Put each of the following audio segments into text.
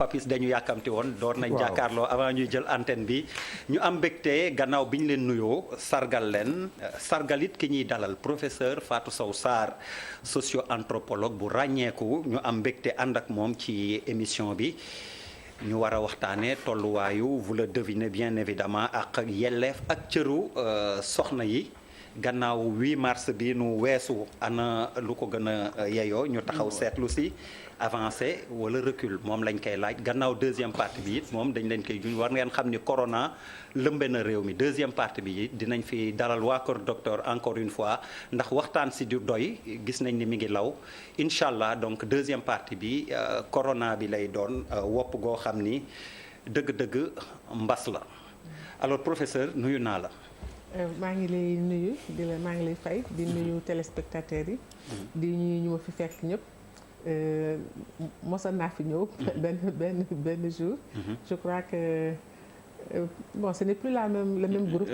Papis dañu yàkkamti woon door nañ jàkkaarloo avant ñuy jël antenne bi ñu am mbégte gannaaw bi ñu leen nuyoo sargal leen sargalit ki ñuy dalal professeur Fatou Sow Sarr socio-anthropologue bu ràññeeku ñu am mbégte ànd ak moom ci émission bi ñu war a waxtaanee tolluwaayu vous le devinez bien évidemment ak yelleef ak cëru soxna yi gannaaw 8 mars bi nu weesu ana lu ko gën a yeyoo ñu taxaw seetlu si avancé wala recul moom lañ koy laaj gannaaw deuxième partie bi it moom dañ leen koy juñ war ngeen xam ni corona lëmbe na réew mi deuxième partie bi it dinañ fi dalal waa kër docteur encore une fois ndax waxtaan si du doy gis nañ ni mi ngi law incha allah donc deuxième partie bi corona bi lay doon wopp goo xam ni dëgg-dëgg mbas la alors professeur nuyu naa la. maa ngi lay nuyu maa ngi lay fay di nuyu téléspectateurs yi. di ñuy ñu ma fi fekk ñëpp. mosoon naa fi ñëw. benn jour. je crois que bon ce n'est plus le même groupe.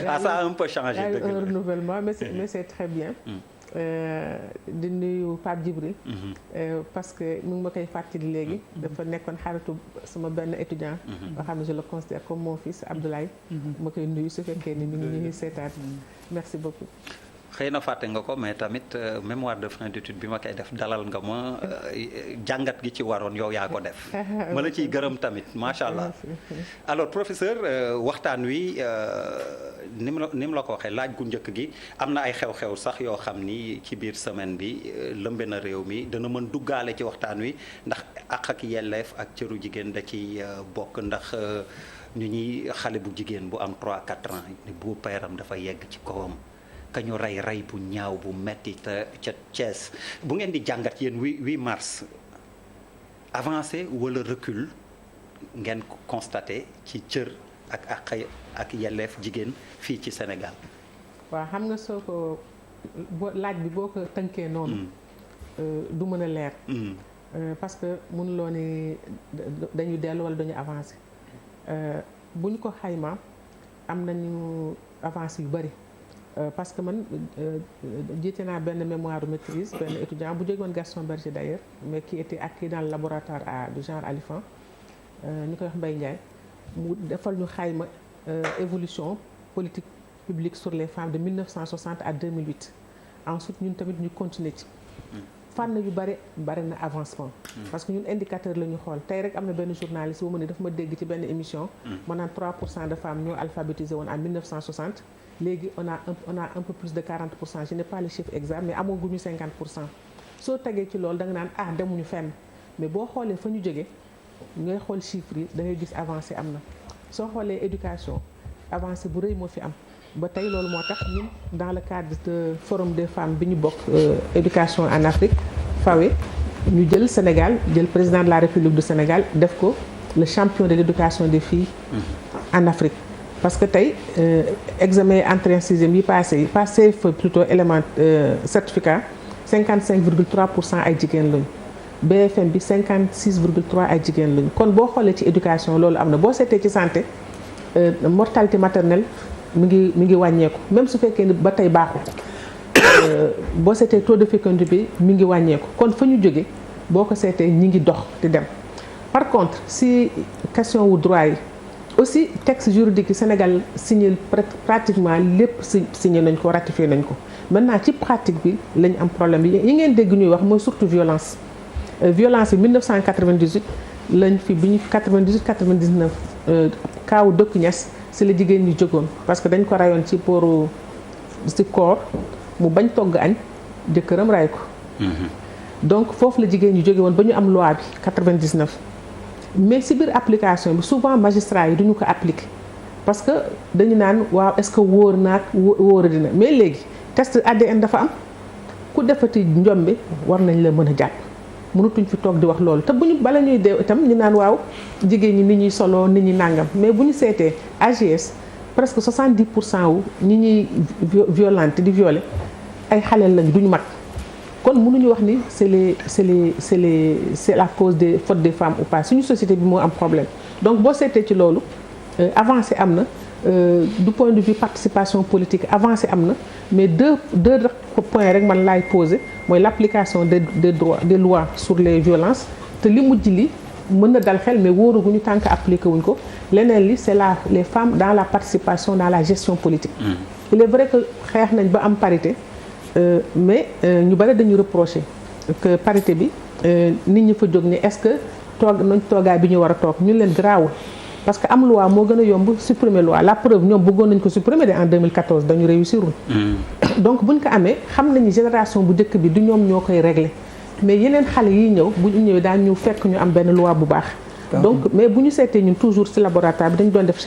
ah ça a un peu changé. Il y a eu un renouvellement mais c'est très bien. di nuyu Pape Djibril. parce que mu ngi ma koy fàttali léegi. dafa nekkoon xaritu sama benn étudiant. boo xam ne je le considère comme mon fils Abdoulaye. ma koy nuyu su fekkee ni mi ngi ñuy seetaat. merci beaucoup. xëy na fàtte nga ko mais tamit mémoire de fin d'étude bi ma koy def dalal nga ma jàngat gi ci waroon yow yaa ko def ma la ciy gërëm tamit macha allah. alors professeur waxtaan wi ni mu la ko waxee laaj gu njëkk gi am na ay xew-xew sax yoo xam ni ci biir semaine bi lëmbe na réew mi dana mën duggaale ci waxtaan wi ndax ak yelleef ak cëru jigéen da ci bokk ndax ñu ñuy xale bu jigéen bu am 3-4 ans ni bu peeram dafa yegg ci kawam. kañu rey bu ñaaw bu metti te ca Thiès bu ngeen di jàngat yéen 8 mars avancé wala recul ngeen constaté ci cër ak yelleef jigéen fii ci Sénégal. waaw xam nga soo ko laaj bi boo ko tënkee noonu. du mën a leer. parce que mënuloo ni dañu dellu wala dañu avancé bu ñu ko xayma am nañu avancé yu bari. parce que man jiite naa benn mémoire de maîtrise benn étudiant bu jógoon Gaston Berger d'ailleurs mais qui était acquis dans le laboratoire du genre Alifan ñu koy wax Mbaye Ndiaye mu defal ñu xayma évolution politique publique sur les femmes de 1960 à 2008 ensuite ñun tamit ñu continuer ci fànn yu bari na avancement parce que ñun indicateur la ñu xool tey rek am na benn journaliste bu ma ne dafa ma dégg ci benn émission ma naan 3% de femmes ñoo alphabétisé woon en 1960 léegi on a un peu plus de 40% je n'ai pas les chiffres exacts mais amaguñu 50% soo tegee ci loolu da nga naan demuñu fenn mais boo xoolee fa ñu jógee ngay xool chiffres yi da ngay gis avancé am na soo xoolee éducation avancé bu rëy moo fi am ba tey loolu moo tax ñun dans le cadre de forum des femmes bi ñu bokk éducation en Afrique FAWE ñu jël Sénégal jël président de la République du Sénégal def ko le champion de l'éducation des filles en Afrique. parce que tey examen entrée en sixième yi passé fa plutôt élément certificat 55,3% ay jigéen lañu BFM bi 56,3 ay jigéen lañu kon boo xoolee ci éducation loolu am na boo seetee ci santé mortalité maternelle mi ngi wàññeeku même su fekkee ni ba tey baaxul boo seetee taux de fécondité bi mi ngi wàññeeku kon fa ñu jóge boo ko seetee ñi ngi dox di dem par contre si question wu droit yi aussi texte juridique yi Sénégal signé pratiquement lépp signé nañ ko ratifié nañ ko maintenant ci pratique bi lañ am problème yi ngeen dégg ñuy wax mooy surtout violence bi 1998 lañ fi bi ñu 98 99 kaawu dëkk Niass si la jigéen ñi jógoon parce que dañ ko rayoon ci pooru ci koor mu bañ togg añ jëkkëram ray ko donc foofu la jigéen ñi jóge woon ba ñu am loi bi 99 mais si biir application bi souvent magistrat yi duñu ko appliquer parce que dañu naan waaw est-ce que wóor naag wóora dina mais léegi test ADN dafa am ku defati njombe war nañ la mën a jàpp mënatuñ fi toog di wax loolu te bu ñu bala ñuy dee itam ñu naan waaw jigéen ñi ni ñuy solo ni ñuy nàngam mais bu ñu seetee AGS presque 70% wu ñi ñuy violente di violer ay xaleel lañ duñu mag kon mënuñu wax ni c'est la cause des fautes des femmes ou pas suñu société bi moo am problème donc boo seetee ci loolu avancé am na du point de vue participation politique avancé am na mais deux points rek man laay poser mooy l'application des lois sur les violences te li mujj li mën na dal xel mais wóoruguñu tant que appliqué wuñ ko. leneen li c'est les femmes dans la participation dans la gestion politique. il est vrai que xeex nañ ba am parité mais ñu bari dañu reprocher que parité bi nit ñi fa jóg ni est-ce que nañ toogaay bi ñu war a toog ñun leen garaawul. parce que am loi moo gën a yomb supprimer loi la preuve ñoom bëggoon nañ ko supprimer en 2014 dañu réussirul donc buñ ko amee xam nañu génération bu njëkk bi du ñoom ñoo koy régler mais yeneen xale yi ñëw bu ñu ñëwee daan ñu fekk ñu am benn loi bu baax donc mais bu ñu seetee ñun toujours ci laboratoire bi dañu doon def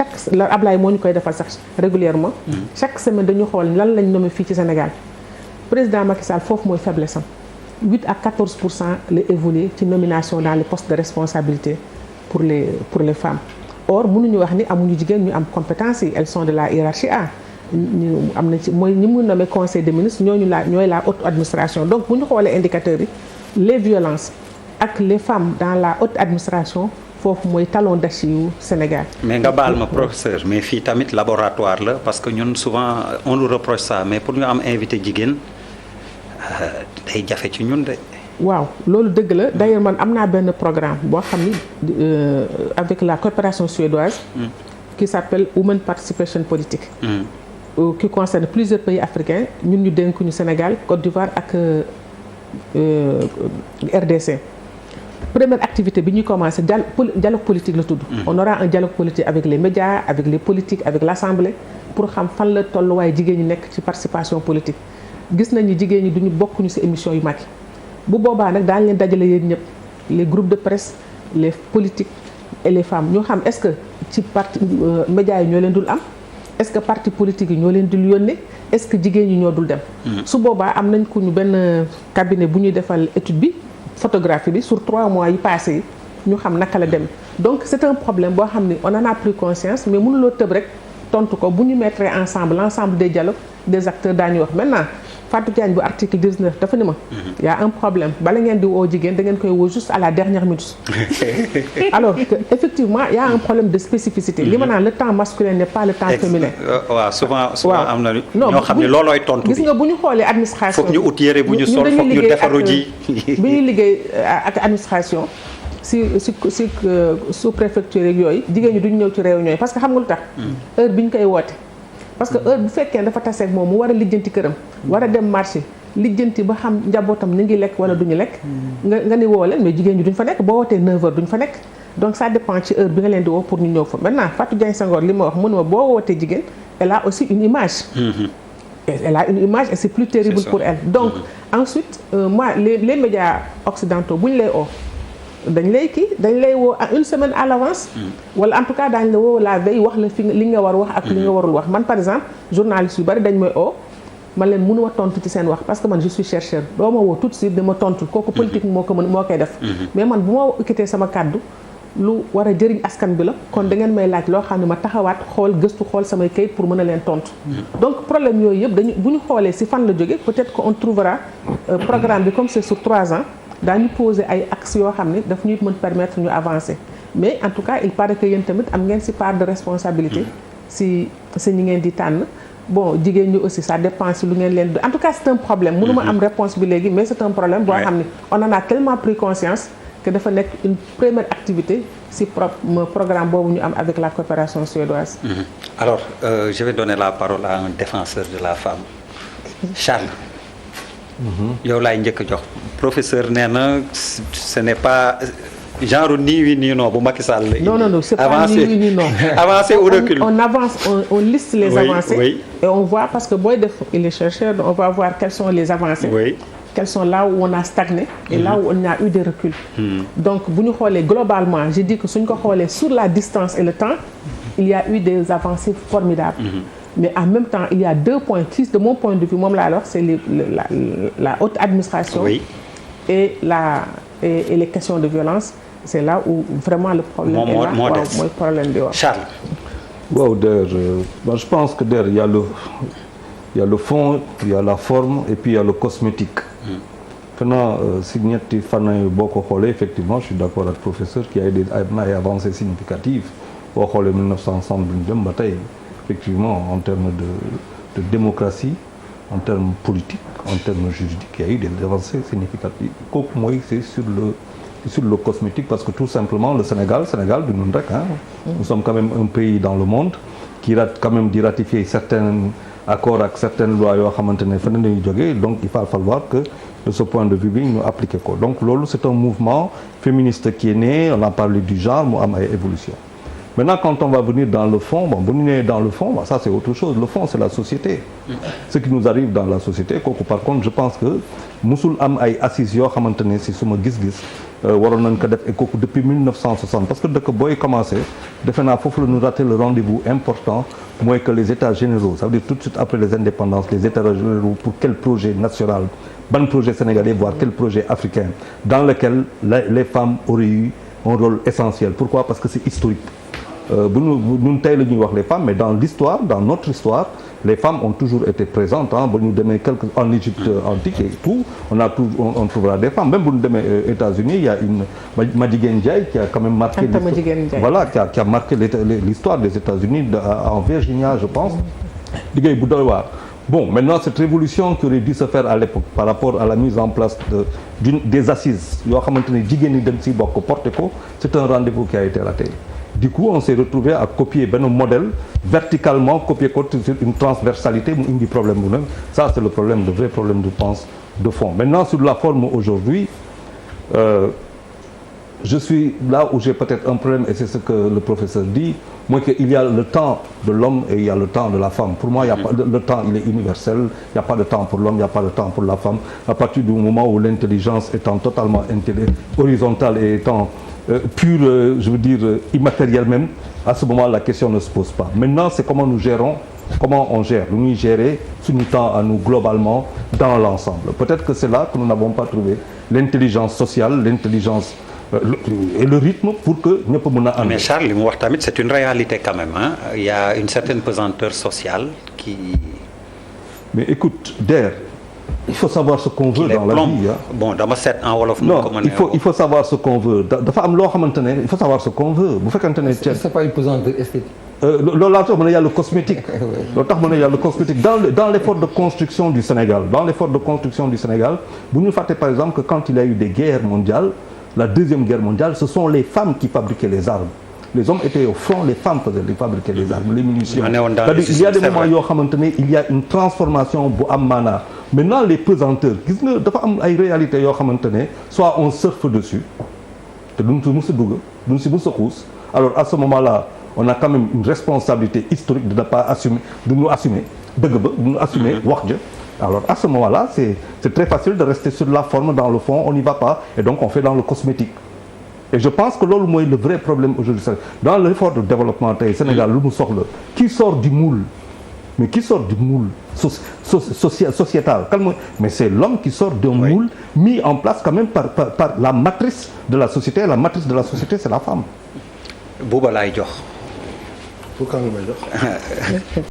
Ablaye moo ñu koy defal sax régulièrement chaque semaine dañu xool lan lañ nommé fii ci Sénégal président Macky Sall foofu mooy faiblesse am 8 à 14% la évolué ci nomination dans les postes de responsabilité pour les femmes or mënuñu wax ni amuñu jigéen ñu am compétence yi elles sont de la hiérarchie A ñu am na ci mooy ñi mu nommé conseil des ministres ñooy la haute administration donc bu ñu xoolee indicateurs yi les violences ak les femmes dans la haute administration foofu mooy talon d'Achille yu Sénégal. mais nga baal ma professeur mais fii tamit laboratoire la parce que ñun souvent on nous reproche ça mais pour ñu am invité jigéen day jafe ci ñun de. waaw loolu dëgg la d'ailleurs man am naa benn programme boo xam ni avec la coopération suédoise qui s'appelle Women Participation Politique qui concerne plusieurs pays africains ñun ñu dénk ñu Sénégal Côte d'Ivoire ak RDC. Première activité bi ñuy commencé dialogue politique la tudd on aura un dialogue politique avec les médias avec les politiques avec l'Assemblée pour xam fan la tolluwaay jigéen ñi nekk ci participation politique gis nañu jigéen ñi duñu bokkuñu ci émission yu mag yi bu boobaa nag daañu leen dajale yéen ñëpp les groupes de presse les politiques et les femmes ñoo xam est-ce que ci parti médias yi ñoo leen dul am est-ce que parti politique yi ñoo leen dul yónnee est-ce que jigéen ñi ñoo dul dem su boobaa am nañ ko ñu benn cabinet bu ñuy defal étude bi photographie bi sur 3 mois yi passé yi ñu xam naka la dem donc c'est un problème boo xam ni on en a pris conscience mais mënuloo tëb rek tontu ko bu ñu mettre ensemble l'ensemble des dialogues des acteurs daañuy wax maintenant Fatou Diagne bu article 19 dafa ni ma y a un problème bala ngeen di woo jigéen da ngeen koy woo juste à la dernière minute alors que effectivement y a un problème de spécificité li ma naan le temps masculin n'est pas le temps féminin waaw souvent am na ñoo xam ne loolooy tontu bi gis nga bu ñu xoolee administration foog ñu ut yére bu ñu sol foog ñu defaru ji bi ñuy liggéey ak administration si sous préfecture yeeg yooyu jigéen ñi duñu ñëw ci réunion yi parce que xam nga lu tax heure bi ñu koy woote parce que heure bu fekkee dafa taseeg moom mu war a lijjanti këram war a dem marché lijjanti ba xam njabootam ñu ngi lekk wala duñu lekk nga ni woo leen mais jigéen ñi duñ fa nekk boo wootee 9h duñ fa nekk donc ça dépend ci heure bi nga leen di woo pour ñu ñëw fa maintenant Fatou Diagne Senghor li ma wax mënuma boo wootee jigéen elle a aussi une image elle a une image et c'est plus terrible pour elle donc ensuite moi les médias occidentaux bu ñu lay oo dañ lay woo à une semaine à l'avance wala en tout cas daañu la woo la veille wax la fi li nga war wax ak li nga warul wax man par exemple journaliste yu bari dañ may oo man leen mënuma tontu ci seen wax parce que man je suis chercheur doo ma woo tout de suite dama tontu kooku politique moo koy def mais man bu ma ekkitee sama kàddu lu war a jëriñ askan bi la kon da ngeen may laaj loo xam ne ma taxawaat xool gëstu xool samay kayit pour mën a leen tontu donc problème yooyu yëpp dañu bu ñu xoolee si fan la jóge peut-être qu'on trouvera programme bi comme c'est sur 3 ans daañu poser ay axes yoo xam ne daf ñuy mën permettre ñu avancer mais en tout cas il paraît que yéen tamit am ngeen ci part de responsabilité si ñi ngeen di tànn bon jigéen ñi aussi ça dépend si lu ngeen leen di en tout cas c'est un problème mënuma am réponse bi léegi mais c'est un problème boo xam ne on en a tellement pris conscience que dafa nekk une première activité si programme boobu ñu am avec la coopération suédoise alors je vais donner la parole à un défenseur de la femme Charles yow laay njëkk a jox professeur nee na ce n'est pas genre ni oui ni non bu Macky Sall non c'est pas ni oui ni non avancer ou recul on avance on liste les avancées et on voit parce que booy def il est chercheur on va voir quelles sont les avancées quels sont là où on a stagné et là où on a eu des reculs donc bu ñu xoolee globalement je dis que suñ ko xoolee sur la distance et le temps il y a eu des avancées formidables mais en même temps il y a 2 points qui de mon point de vue moom laa la wax c'est la haute administration et les questions de violence c'est là où vraiment le problème est là mooy problème bi Charles waaw je pense que il y a le fond il y a la forme et puis il y a le cosmétique maintenant si ñetti fànn yu boo ko xoolee effectivement je suis d'accord avec le professeur qui a ay avancées significatives boo xoolee 1960 bi ñu dem ba tey effectivement en termes de démocratie en termes politiques en termes juridiques il y a eu des avancées significatives kooku mooy c'est sur sur le cosmétique parce que tout simplement le Sénégal du ñun rek nous sommes quand même un pays dans le monde qui rate quand même di ratifier certains accords ak certaines lois yoo xamante ne feneen lañuy jógee donc il va falloir que de ce point de vue bi ñu appliquer ko donc loolu c'est un mouvement féministe qui est né on a parlé du genre mu am ay évolution maintenant quand on va venir dans le fond bu ñu nee dans le fond ça c'est autre chose le fond c'est la société ce qui nous arrive dans la société kooku par contre je pense que musul am ay assises yoo xamante ne si suma gis-gis waroon nañ ko def et kooku depuis 1960 parce que dëkk booy commencé defe naa foofu la ñu raté le rendez-vous important mooy que les états généraux ça veut dire tout de suite après les indépendances les états généraux pour quel projet national ban projet sénégalais voire quel projet africain dans lequel les femmes auraient eu un rôle essentiel pourquoi parce que c'est historique bu ñun tey la ñuy wax les femmes mais dans l'histoire dans notre histoire les femmes ont toujours été présentes ba ñu demee en Égypte antique et tout on trouvera des femmes même bu ñu demee États-Unis il y a une Madjiguène Ndiaye qui a quand même marqué voilà qui a marqué l'histoire des États-Unis en Virginia je pense liggéey bu doy waar bon maintenant cette révolution qui aurait dû se faire à l'époque par rapport à la mise en place des assises yoo xamante ne jigéen ñi dañ si bokk porté ko c'est un rendez-vous qui a été raté du coup on s'est retrouvé à copier benn modèle verticalement copier ko sur une transversalité mu indi problème bu ne ça c'est le problème le vrai problème je pense de fond maintenant sur la forme aujourd'hui je suis là où j'ai peut-être un problème et c'est ce que le professeur dit moi qu'il y a le temps de l'homme et il y a le temps de la femme pour moi il y a pas le temps il est universel il n'y a pas de temps pour l'homme il n'y a pas de temps pour la femme à partir du moment où l'intelligence étant totalement horizontale et étant pure je veux dire immatérielle même à ce moment la question ne se pose pas maintenant c'est comment nous gérons comment on gère lu ñuy gérer suñu temps à nous globalement dans l'ensemble peut-être que c'est là que nous n'avons pas trouvé l'intelligence sociale l'intelligence et le rythme pour que ñëpp mën a ànd. Mais Charles li mu wax tamit c'est une réalité quand même il y a une certaine pesanteur sociale qui. Mais écoute Der il faut savoir ce qu'on veut dans la vie bon dama seet en wolof. non il faut savoir ce qu'on veut dafa am loo xamante ne il faut savoir ce qu'on veut bu fekkante ne. c'est pas une pesanteur esthétique. loolu laa tax ma ne y a le cosmétique. loolu tax ma ne y a le cosmétique dans l'effort de construction du Sénégal bu ñu fàtte par exemple que quand il y a eu des guerres mondiales. La deuxième guerre mondiale, ce sont les femmes qui fabriquaient les armes. Les hommes étaient au front, les femmes fabriquaient les armes, les munitions. Il y a des moments yoo xamante ne il y a une transformation bu am maanaa. Maintenant les pesanteurs gis nga dafa am ay réalités yoo xamante ne soit on surfe dessus te duñ si mës a dugg duñ si mës a xuus alors à ce moment-là on a quand même une responsabilité historique de ne pas assumer de nous assumer dëgg ba de nous assumer wax ja. Alors à ce moment-là c'est très facile de rester sur la forme dans le fond on n'y va pas et donc on fait dans le cosmétique et je pense que loolu mooy le vrai problème aujourd'hui dans l'effort de développement tey Sénégal lu mu soxla qui sort du moule mais qui sort du moule sociétal kan mooy mais c'est l'homme qui sort d'un moule mis en place quand même par la matrice de la société la matrice de la société c'est la femme. Bouba laay jox. Pour quand nga may jox.